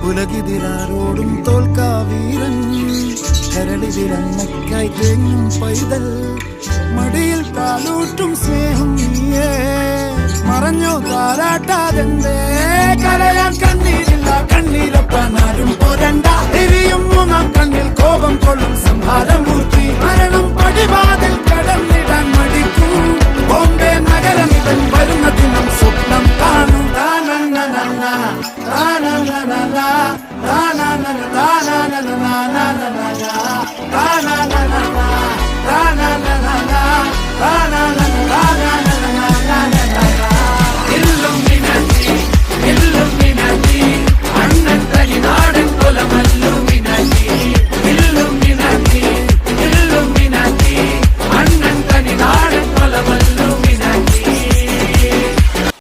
ഉലകിതിരാരോടും തോൽക്കാ വീരൻ കരളിതിരമ്മയ്ക്കായി തേങ്ങും പൈതൽ മടിയിൽ കാലൂട്ടും സ്നേഹം നീയേ മറഞ്ഞോ താരാട്ടാതെന്തേ കരയാൻ കണ്ണീരില്ല കണ്ണീരപ്പാനാരും പോരണ്ട എരിയും മൂന്നാം കണ്ണിൽ കോപം കൊള്ളും സംഹാരമൂർത്തി മരണം പടിവാതിൽ കടന്നിടാൻ മടിക്കും ബോംബെ നഗരം ഇവൻ വരുന്ന ദിനം